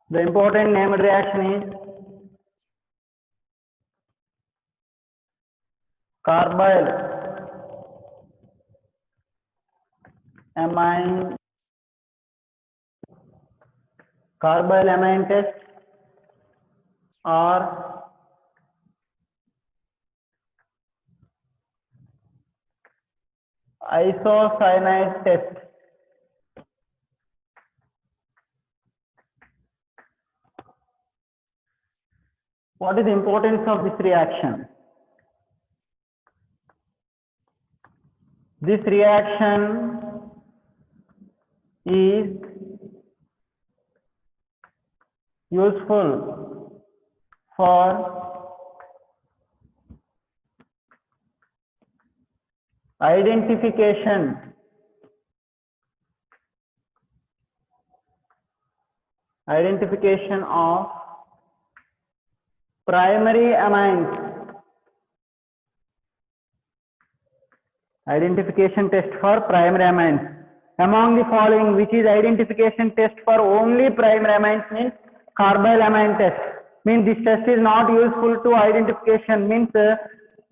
The important named reaction is carbyl amine test or isocyanide test. What is the importance of this reaction? This reaction is useful for identification of primary amines. Identification test for primary amines. Among the following, which is identification test for only primary amines means carbyl amine test. Means this test is not useful to identification. Means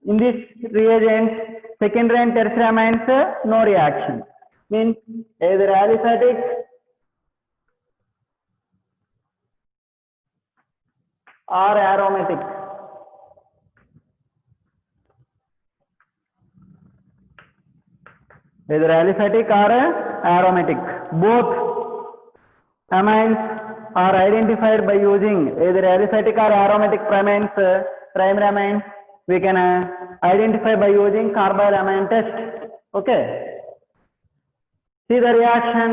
in this reagent, secondary and tertiary amines, no reaction. Means either aliphatic or aromatic. Either aliphatic or aromatic. Both amines are identified by using either aliphatic or aromatic primary amines. We can identify by using carbyl amine test. Okay. See the reaction.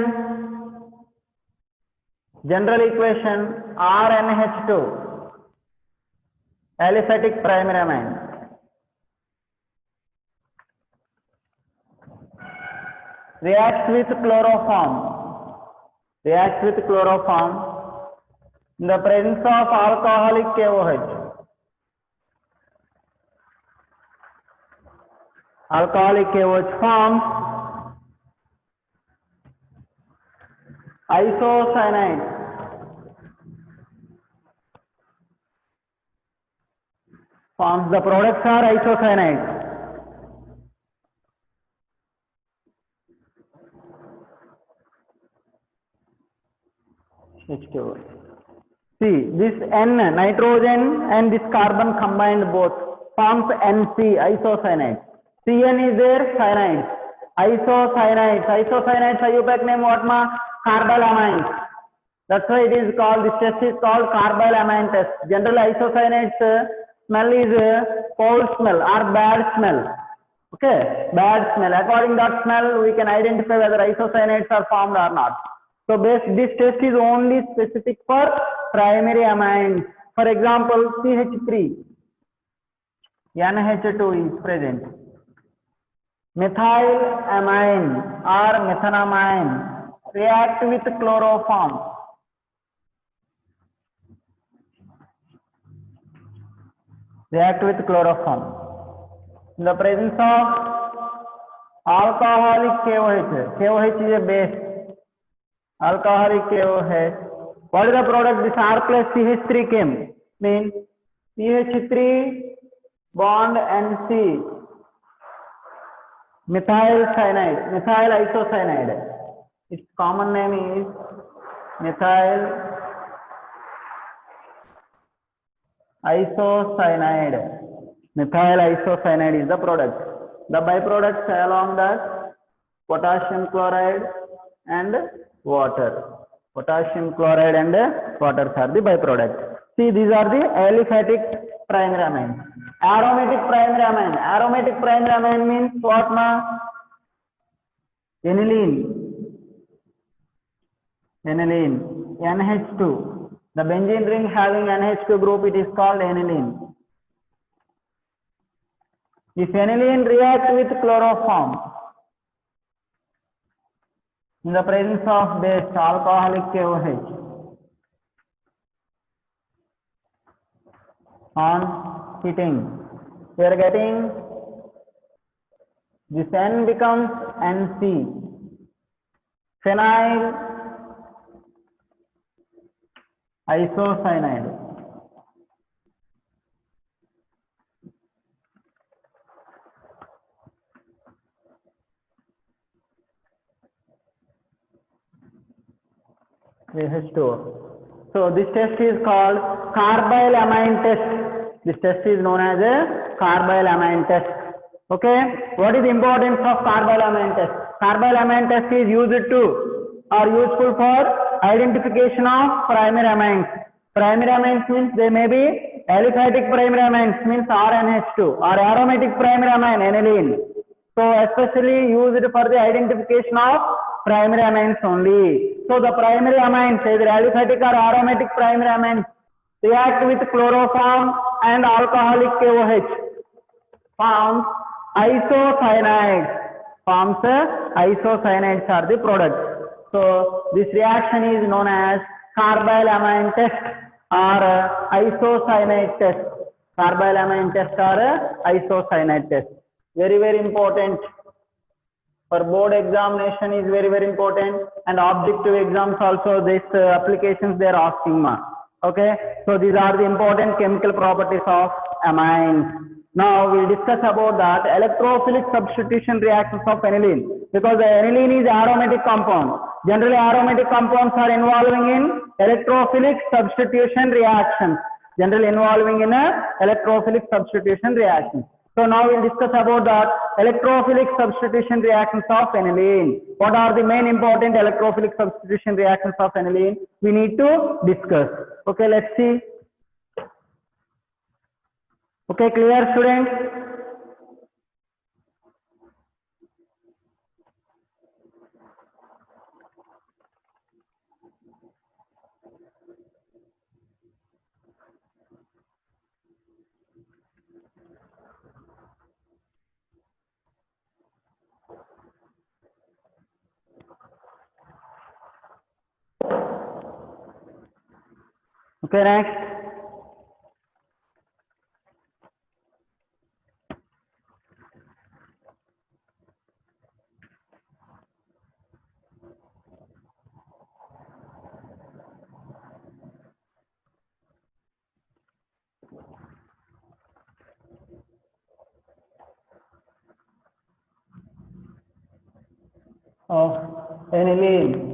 General equation RNH2, aliphatic primary amine. Reacts with chloroform. In the presence of alcoholic KOH. Alcoholic KOH forms isocyanide. The products are isocyanide. H2O. See, this N, nitrogen and this carbon combined both forms NC, isocyanide. CN is there, cyanide. Isocyanides. Isocyanides, IUPAC name what ma? Carbyl amines. That's why it is called, this test is called carbyl amine test. Generally, isocyanides smell is foul smell or bad smell. Okay, bad smell. According to that smell, we can identify whether isocyanides are formed or not. So this test is only specific for primary amines. For example, CH3, NH2 is present. Methylamine or methanamine react with chloroform. In the presence of alcoholic KOH. KOH is a base. Alcoholic KOH. What is the product? This R plus CH3 came. Means CH3 bond NC. Methyl cyanide. Methyl isocyanide. Its common name is methyl isocyanide. Methyl isocyanide is the product. The byproducts along that potassium chloride and water. Potassium chloride and water are the byproducts. See, these are the aliphatic primary amine. Aromatic primary amine. Aromatic primary amine means what ma? Aniline. NH2. The benzene ring having NH2 group, it is called aniline. If aniline reacts with chloroform in the presence of base alcoholic KOH on heating, we are getting this N becomes NC. Phenyl isocyanide. H2O. So this test is called carbylamine test. This test is known as a carbylamine test. Okay. What is the importance of carbylamine test? Carbylamine test is used to or useful for identification of primary amines. Primary amines means they may be aliphatic primary amines means RNH2 or aromatic primary amine aniline. So especially used for the identification of primary amines only. So the primary amines, either aliphatic or aromatic primary amines, react with chloroform and alcoholic KOH, forms isocyanides. Forms isocyanides are the products. So this reaction is known as carbylamine test or isocyanide test. Carbylamine test or isocyanide test. Very, very important. For board examination is very, very important, and objective exams also this applications they are asking ma. Okay, so these are the important chemical properties of amines. Now we'll discuss about that electrophilic substitution reactions of aniline, because the aniline is aromatic compound. Generally aromatic compounds are involving in electrophilic substitution reactions. Generally involving in electrophilic substitution reactions. So now we'll discuss about the electrophilic substitution reactions of aniline. What are the main important electrophilic substitution reactions of aniline? We need to discuss. Okay, let's see. Okay, clear students? Okay, next. Of aniline.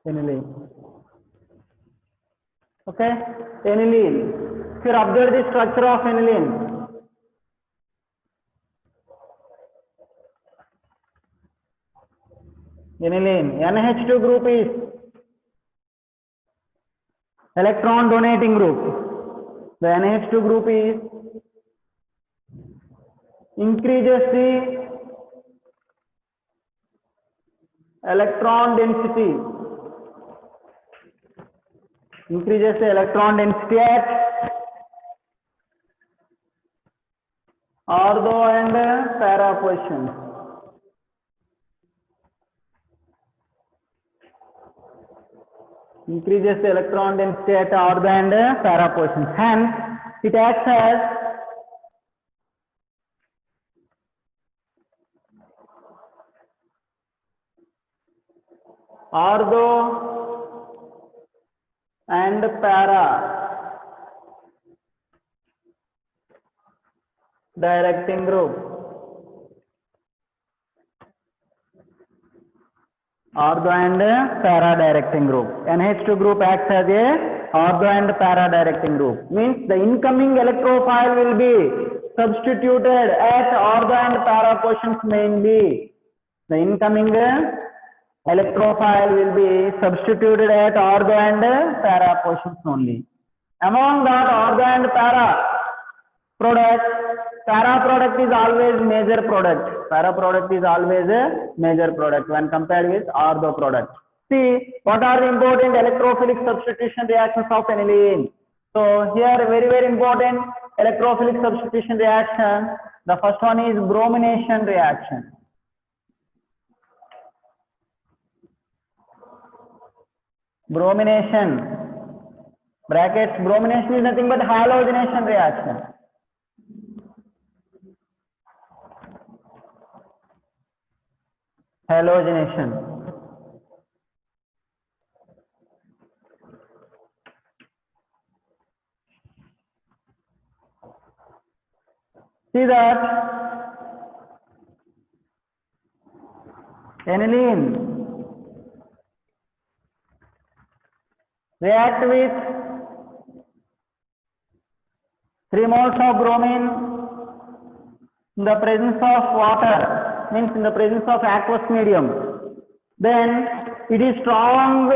Aniline. Okay, aniline. If you observe the structure of aniline, NH2 group is electron donating group. The NH2 group is increases the electron density. Increases the electron density at ortho and para positions. Increases the electron density at ortho and para positions. Hence, it acts as ortho and para directing group. Ortho and para directing group. NH2 group acts as a ortho and para directing group. Means the incoming electrophile will be substituted at ortho and para positions mainly. The incoming electrophile will be substituted at ortho and para positions only. Among that ortho and para product is always major product. Para product is always a major product when compared with ortho product. See, what are the important electrophilic substitution reactions of aniline? So here very, very important electrophilic substitution reaction. The first one is bromination reaction. Bromination, brackets, bromination is nothing but halogenation reaction. Halogenation. See that aniline react with 3 moles of bromine in the presence of water, means in the presence of aqueous medium. Then it is strong,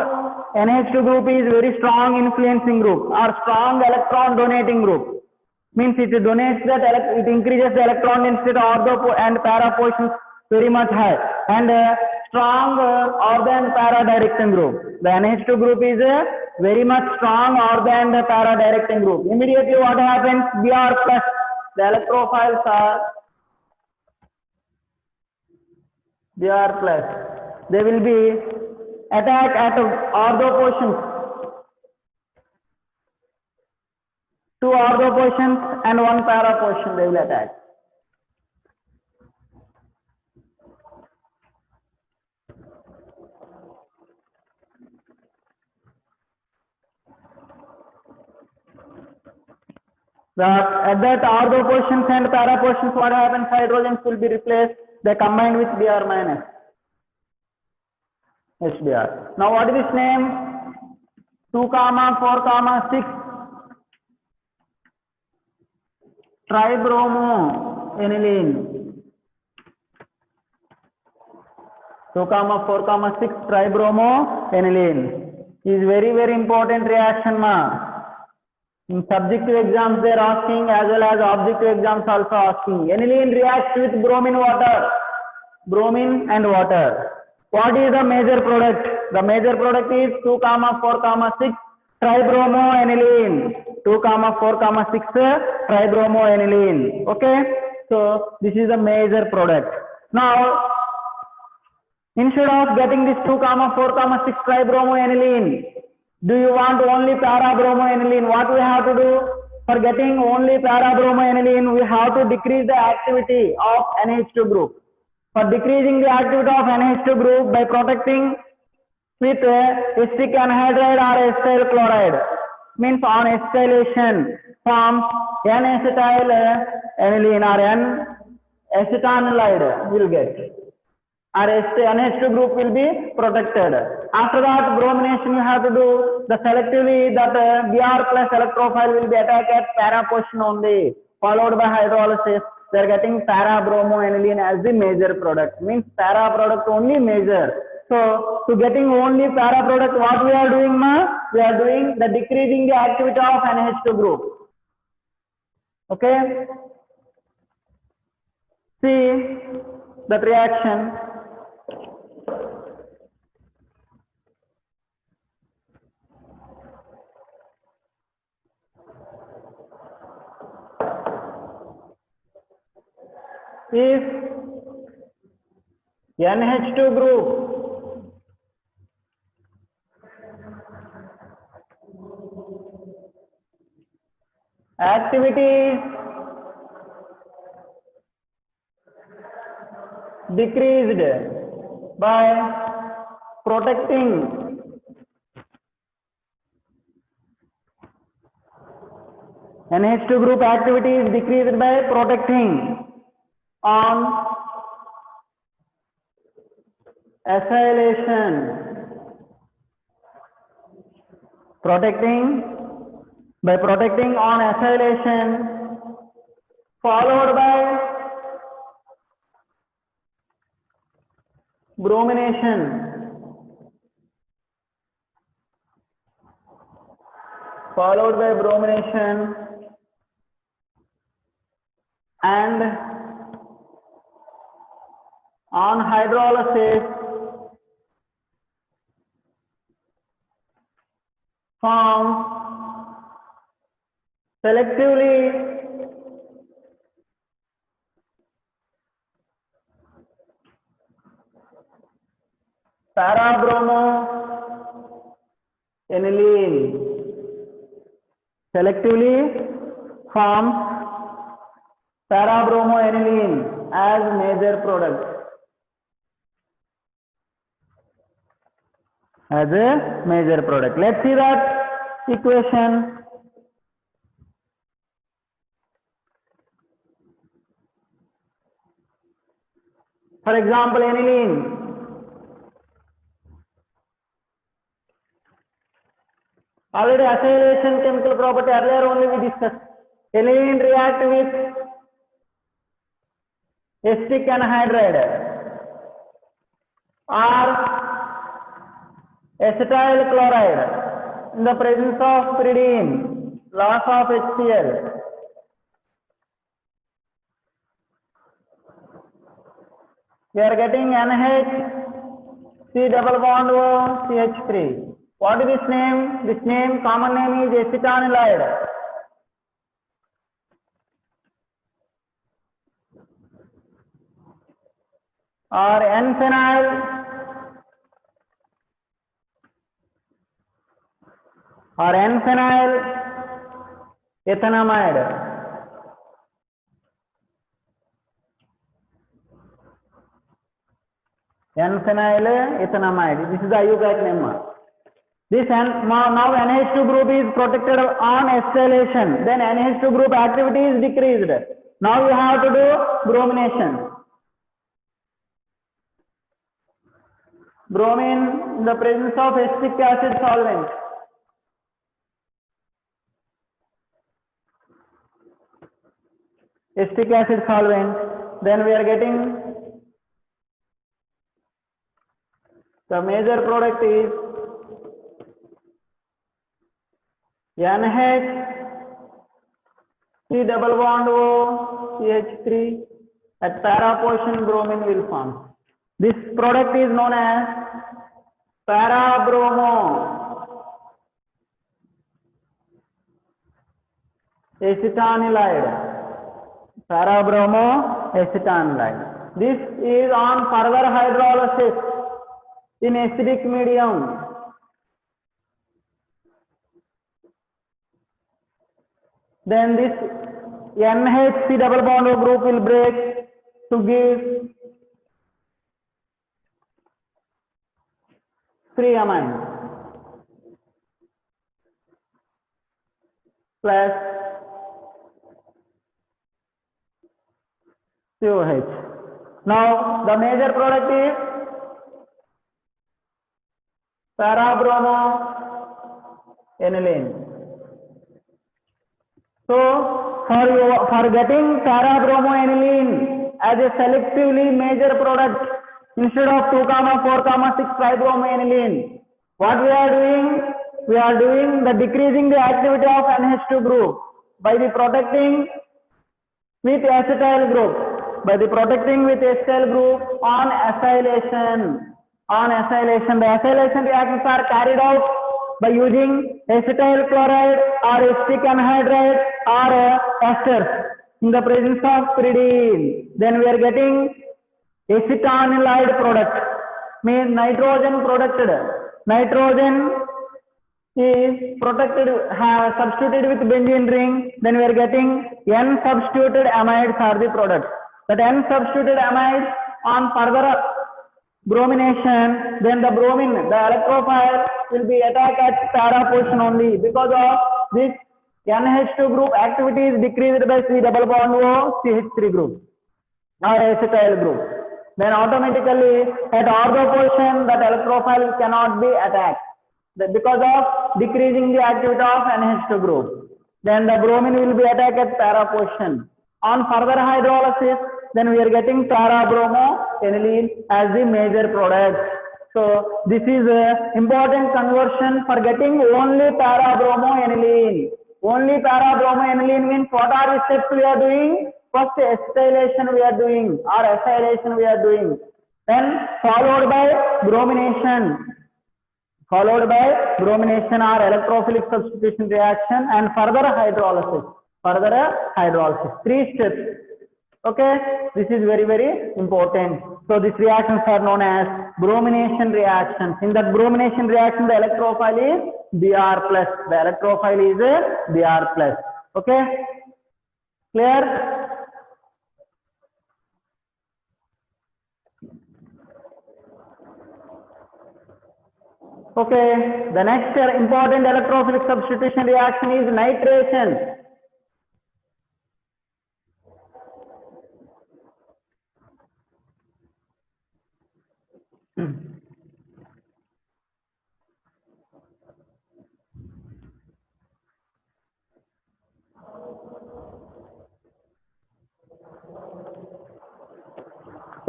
NH2 group is very strong influencing group or strong electron donating group. Means it donates that, it increases the electron density ortho and para positions very much high, and strong ortho and para directing group. The NH2 group is very much strong ortho and para directing group. Immediately what happens? Br plus, the electrophiles are Br plus. They will be attack at ortho positions. 2 ortho positions and 1 para position they will attack. At that ortho positions and para positions, what happens? Hydrogens will be replaced. They combine with Br minus HBr. Now what is this name? 2, 4, 6 tribromoaniline. 2, 4, 6 tribromoaniline is very important reaction ma. In subjective exams they are asking, as well as objective exams also asking. Aniline reacts with bromine and water. What is the major product? The major product is 2, 4, 6 tribromoaniline. 2, 4, 6 tribromoaniline. Okay, so this is the major product. Now instead of getting this 2, 4, 6 tribromoaniline, do you want only para-bromoaniline? What we have to do? For getting only para-bromoaniline, we have to decrease the activity of NH2 group. For decreasing the activity of NH2 group by protecting with acetic anhydride or acetyl chloride, means on acetylation forms N-acetyl aniline or N-acetanilide will get. Or NH2 group will be protected. After that, bromination you have to do the selectively that Br plus electrophile will be attacked at para position only, followed by hydrolysis. They are getting para-bromoaniline as the major product. Means para product only major. So to getting only para product, what we are doing ma? We are doing the decreasing the activity of NH2 group. Okay. See that reaction. If NH2 group activity decreased by protecting NH2 group activity is decreased by protecting on acylation, protecting on acylation, followed by bromination, and on hydrolysis forms selectively para-bromoaniline. Selectively forms para-bromoaniline as major product. As a major product. Let's see that equation. For example, aniline. Already acylation chemical property earlier only we discussed. Aniline react with acetic anhydride or acetyl chloride in the presence of pyridine, loss of HCl. We are getting NH, C double bond O, CH3. What is this name? This name, common name is acetanilide. Or N-phenyl, or N-phenyl ethanamide. N-phenyl ethanamide. This is the IUPAC name. This now NH2 group is protected on acylation. Then NH2 group activity is decreased. Now you have to do bromination. Bromine in the presence of acetic acid solvent. Acetic acid solvent. Then we are getting the major product is NH, C double bond O, CH3. At para portion bromine will form. This product is known as para-bromo acetanilide. Para-bromo acetanilide. This is on further hydrolysis in acidic medium. Then this NHC double bond O group will break to give free amine plus COH. Now the major product is para-bromo aniline. So for getting para-bromo aniline as a selectively major product instead of 2, 4, 6 tribromoaniline, what we are doing? We are doing the decreasing the activity of NH2 group by the protecting with acetyl group. By the protecting with acetyl group on acylation. On acylation, the acylation reactions are carried out by using acetyl chloride or acetic anhydride or esters in the presence of pyridine. Then we are getting acetanilide product, means nitrogen protected. Nitrogen is protected, substituted with benzene ring. Then we are getting N substituted amides are the products. That N substituted amides on further bromination, then the bromine, the electrophile will be attacked at para position only. Because of this NH2 group activity is decreased by C double bond O CH3 group or acetyl group. Then automatically at ortho position that electrophile cannot be attacked because of decreasing the activity of NH2 group. Then the bromine will be attacked at para position. On further hydrolysis, then we are getting para-bromo aniline as the major product. So this is a important conversion for getting only para-bromo aniline. Only para-bromo aniline means what are the steps we are doing? First acetylation we are doing or acylation we are doing. Then followed by bromination. Followed by bromination or electrophilic substitution reaction and further hydrolysis. Further hydrolysis. 3 steps. Okay, this is very, very important. So these reactions are known as bromination reactions. In that bromination reaction, the electrophile is Br plus. The electrophile is Br plus. Okay, clear? Okay, the next important electrophilic substitution reaction is nitration.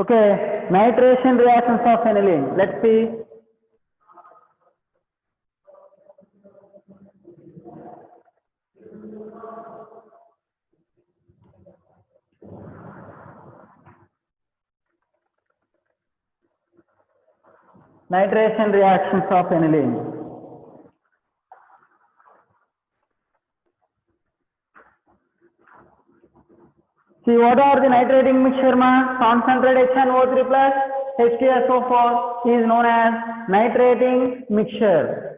Okay, nitration reactions of aniline. Let's see. Nitration reactions of aniline. See, what are the nitrating mixture ma? Concentrate HNO3 plus H2SO4 is known as nitrating mixture.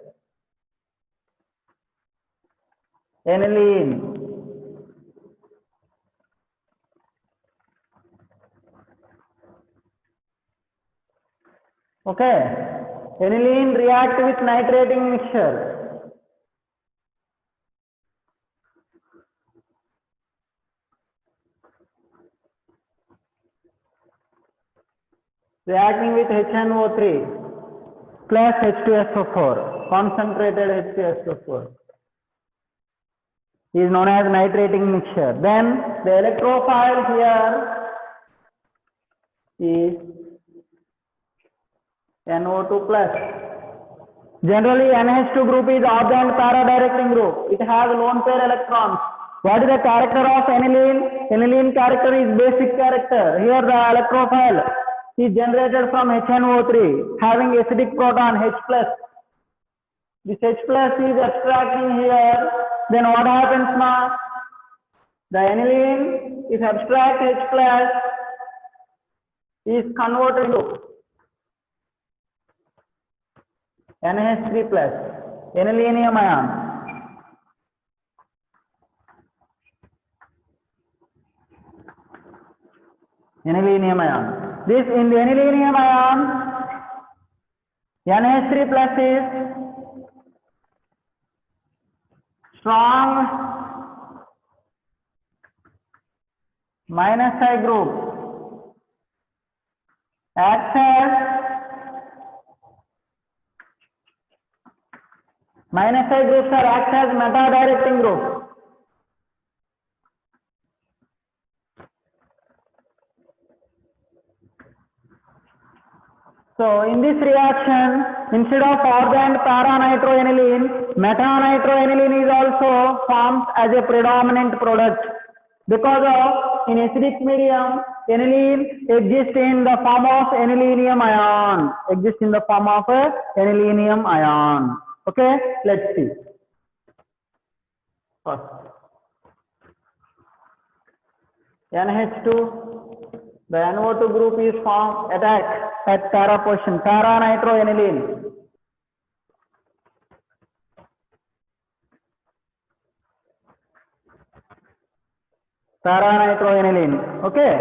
Aniline. Okay. Aniline react with nitrating mixture. Reacting with HNO3 plus H2SO4, concentrated H2SO4 is known as nitrating mixture. Then the electrophile here is NO2 plus. Generally, NH2 group is ordained para-directing group. It has lone pair electrons. What is the character of aniline? Aniline character is basic character. Here the electrophile is generated from HNO3 having acidic proton H plus. This H plus is abstracting here. Then what happens now? The aniline is abstract H plus is converted to NH3 plus, anilinium ion. Anilinium ion. This in the anilinium ion, NH3 plus is strong minus I group, acts as minus I groups are act as meta-directing group. So in this reaction, instead of ordained para-nitroaniline, meta-nitroaniline is also formed as a predominant product because of in acidic medium, aniline exists in the form of anilinium ion. Exists in the form of a anilinium ion. Okay, let's see. First, NH2. The NO2 group is formed at para position, para-nitroaniline. Para-nitroaniline. Okay.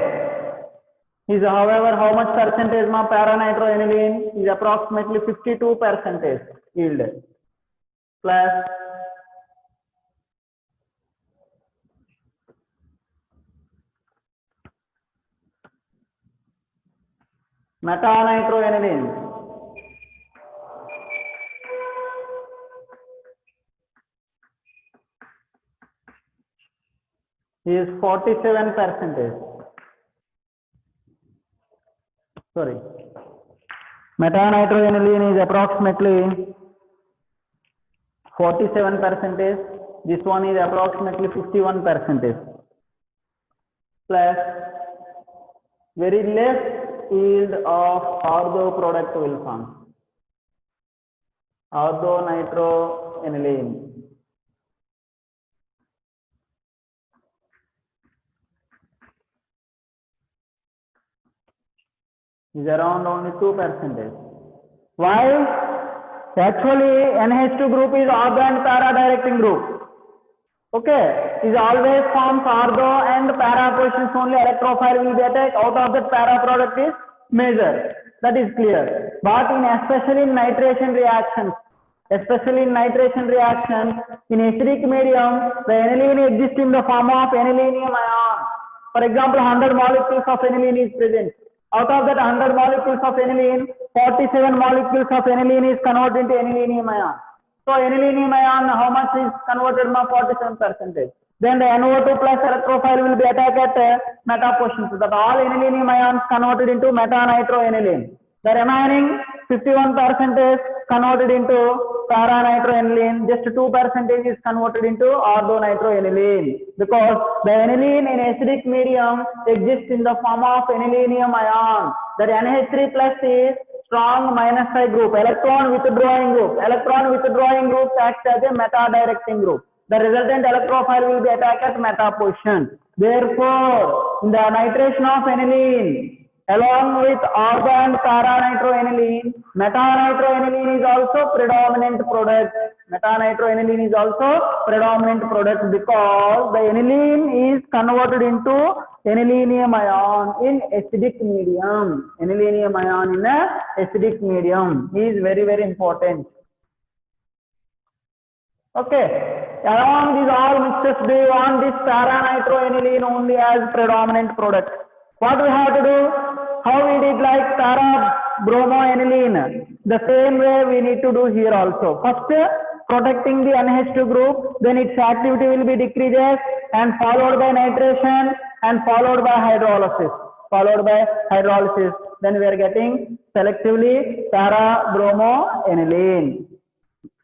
Is however how much percentage ma para-nitroaniline is approximately 52% yield plus meta-nitroaniline is 47%. Sorry, meta-nitroaniline is approximately 47%. This one is approximately 51%. Plus very less yield of ortho product will form. Ortho-nitroaniline is around only 2%. Why? Actually, NH2 group is ortho and para-directing group. Okay, is always forms ortho and para positions only electrophile will be attacked. Out of that para product is major. That is clear. But especially in nitration reactions, in acidic medium, the aniline exists in the form of anilinium ion. For example, 100 molecules of aniline is present. Out of that 100 molecules of aniline, 47 molecules of aniline is converted into anilinium ion. So anilinium ion, how much is converted? 47%. then the NO2 plus electrophile will be attacked at meta position. So that all anilinium ions converted into meta-nitroaniline. The remaining 51% is converted into para-nitroaniline. Just 2% is converted into ortho-nitroaniline. Because the aniline in acidic medium exists in the form of anilinium ion. The NH3 plus is strong -I group, electron withdrawing group. Electron withdrawing group acts as a meta-directing group. The resultant electrophile will be attacked at meta position. Therefore, in the nitration of aniline, along with ortho and para-nitroaniline, meta-nitroaniline is also predominant product. Meta-nitroaniline is also predominant product because the aniline is converted into anilinium ion in acidic medium. Anilinium ion in a acidic medium is very, very important. Okay. Along these all mixtures, do you want this para-nitroaniline only as predominant product? What we have to do? How we did like para-bromoaniline? The same way we need to do here also. First, protecting the NH2 group, then its activity will be decreases and followed by nitration and followed by hydrolysis. Then we are getting selectively para-bromoaniline.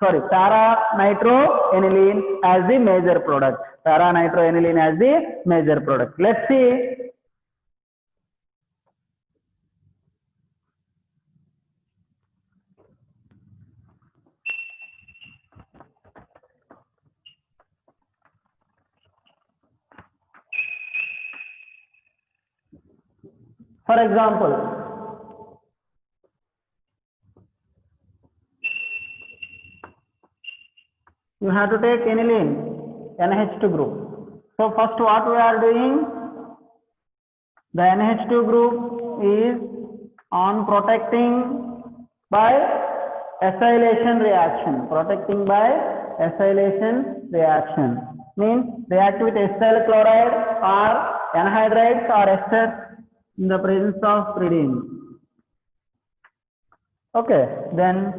Sorry, para-nitroaniline as the major product. Para-nitroaniline as the major product. Let's see. For example, you have to take aniline, NH2 group. So first what we are doing, the NH2 group is on protecting by acylation reaction. Protecting by acylation reaction means react with acyl chloride or anhydrides or esters in the presence of pyridine. Okay, then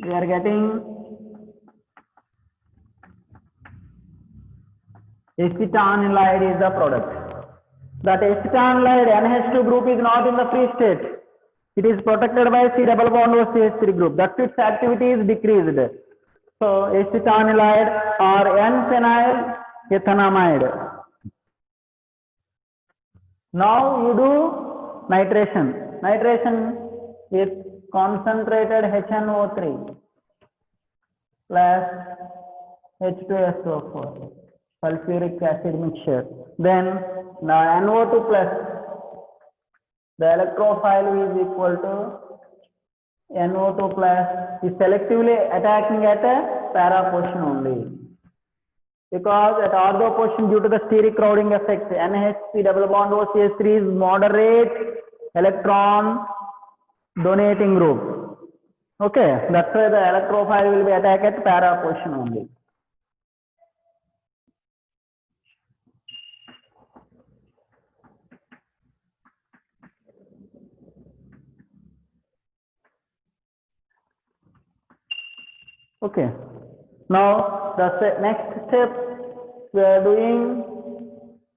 we are getting acetanilide is the product. That acetanilide NH2 group is not in the free state. It is protected by C double bond O CH3 group. That its activity is decreased. So acetanilide or N-phenyl ethanamide. Now you do nitration. Nitration with concentrated HNO3 plus H2SO4 sulfuric acid mixture. Then the NO2 plus the electrophile is equal to NO2 plus is selectively attacking at a para position only. Because at ortho position due to the steric crowding effect, NHC double bond OCH3 is moderate electron donating group. Okay, that's why the electrophile will be attacked at para position only. Okay, now the next step we are doing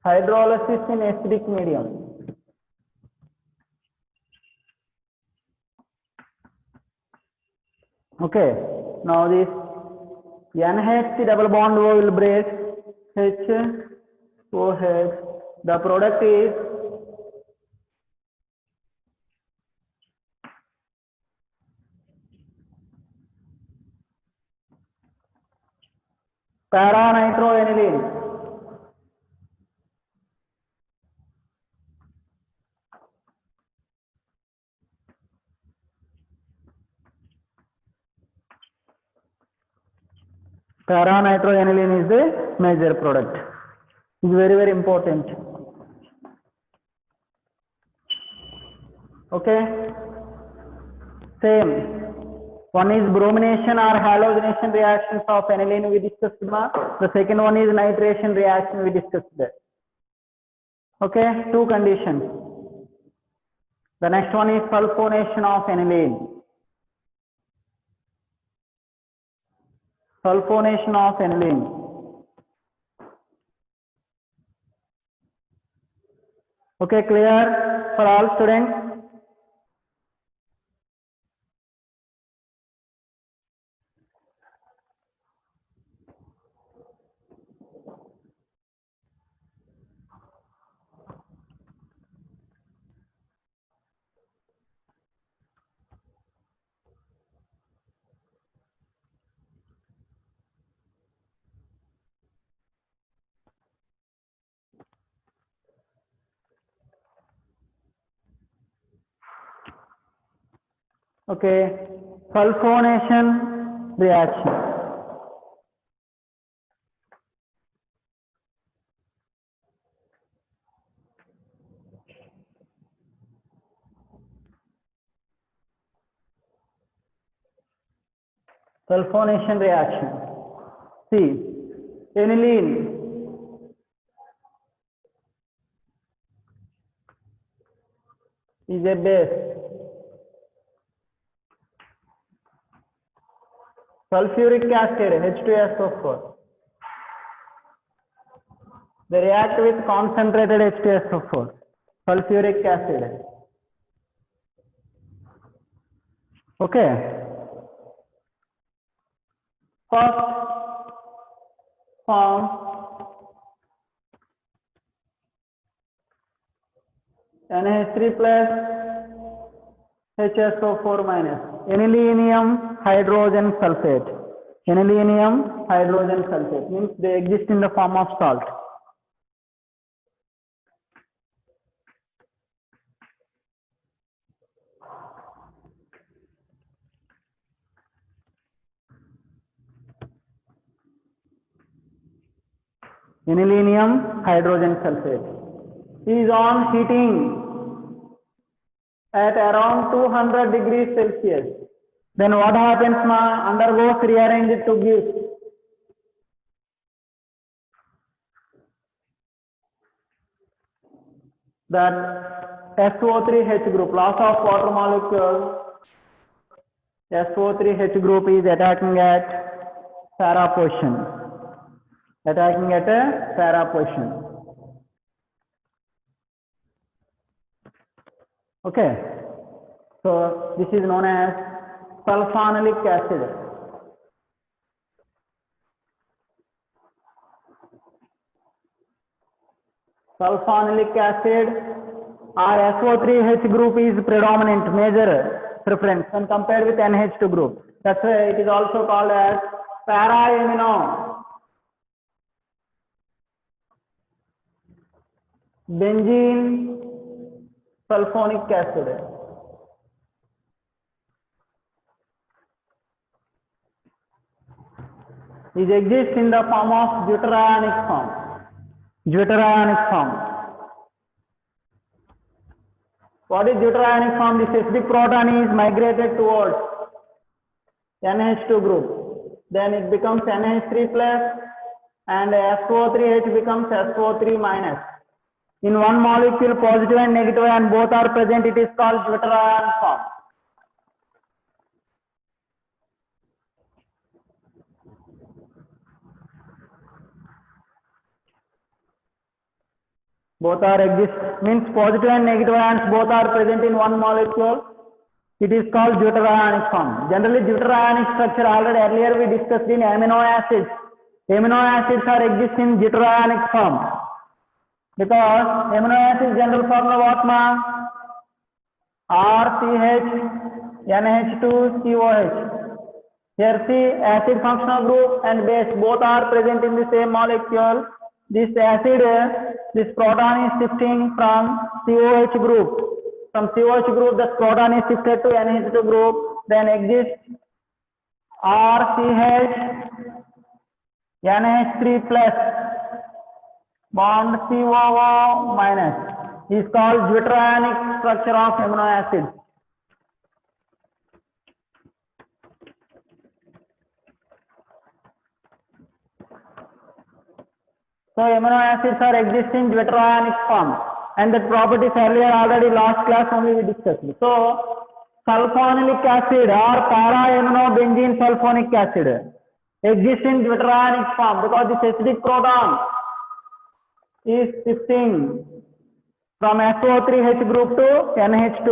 hydrolysis in acidic medium. Okay, now this NHC double bond O will break HOH. The product is para-nitroaniline. Para-nitroaniline is the major product. It's very, very important. Okay. Same. One is bromination or halogenation reactions of aniline we discussed. The second one is nitration reaction we discussed there. Okay, two conditions. The next one is sulfonation of aniline. Sulfonation of aniline. Okay, clear for all students? Okay, sulfonation reaction. Sulfonation reaction. See, aniline is a base. Sulfuric acid H2SO4. They react with concentrated H2SO4. Sulfuric acid. Okay. First form NH3 plus HSO4 minus anilinium hydrogen sulfate. Anilinium hydrogen sulfate means they exist in the form of salt. Anilinium hydrogen sulfate is on heating at around 200 degrees Celsius. Then what happens now? Undergoes rearranged to give that SO3H group, loss of water molecule. SO3H group is attacking at para position. Attacking at a para position. Okay. So this is known as sulfonamic acid. Sulfonamic acid or SO3H group is predominant, major preference when compared with NH2 group. That's why it is also called as para-amino benzene sulfonic acid. It exists in the form of deuterionic form. Deuterionic form. What is deuterionic form? The specific proton is migrated towards NH2 group. Then it becomes NH3 plus and SO3H becomes SO3 minus. In one molecule, positive and negative and both are present. It is called deuterion form. Both are exist means positive and negative ions both are present in one molecule. It is called deuterionic form. Generally, deuterionic structure already earlier we discussed in amino acids. Amino acids are exist in deuterionic form because amino acids general formula what ma? RCH NH2 COH. Here see acid functional group and base both are present in the same molecule. This acid, this proton is shifting from COH group. From COH group, the proton is shifted to NH2 group. Then exists RCH NH3 plus bond COO minus is called deuterionic structure of amino acids. So amino acids are existing deuterionic form, and that properties earlier already last class only we discussed. So sulfonamic acid or para-amino benzene sulfonic acid. exists in deuterionic form because this acidic proton is shifting from SO3H group to NH2,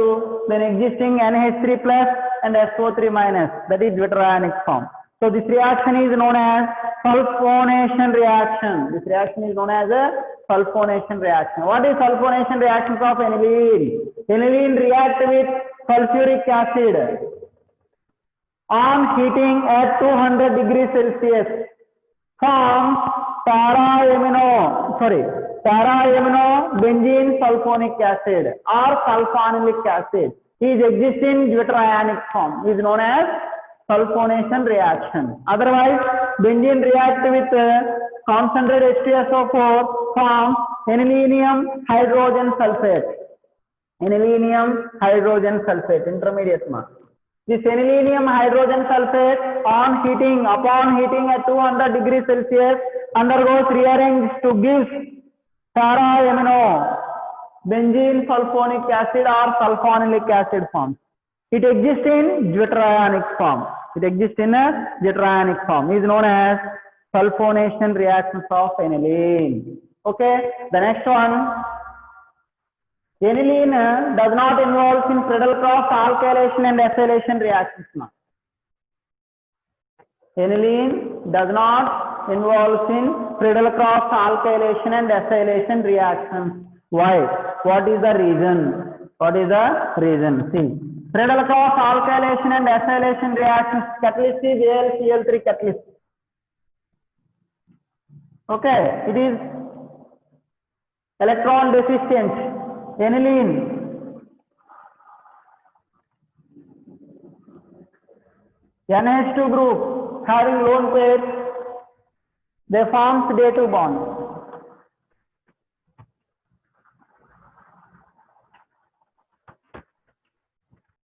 then existing NH3 plus and SO3 minus, that is deuterionic form. So this reaction is known as sulfonation reaction. This reaction is known as a sulfonation reaction. What is sulfonation reactions of aniline? Aniline react with sulfuric acid on heating at 200 degrees Celsius forms para-amino benzene sulfonic acid or sulfonilic acid is exists in deuterionic form, is known as sulfonation reaction. Otherwise, benzene react with concentrated H2SO4 forms anilinium hydrogen sulfate. Anilinium hydrogen sulfate, intermediate mark. This anilinium hydrogen sulfate upon heating at 200 degrees Celsius undergoes rearrange to give para-amino benzene sulfonic acid or sulfonilic acid form. It exists in deuterionic form. It exists in a deuterionic form. It is known as sulfonation reactions of aniline. Okay, the next one. Aniline does not involve in Friedel-Crafts alkylation and acylation reactions. Aniline does not involve in Friedel-Crafts alkylation and acylation reactions. Why? What is the reason? What is the reason? See. Friedel-Crafts alkylation and acylation reactions, catalyst is AlCl3 catalyst. Okay, it is electron deficient. Aniline, NH2 group having lone pairs, they forms day2 bond.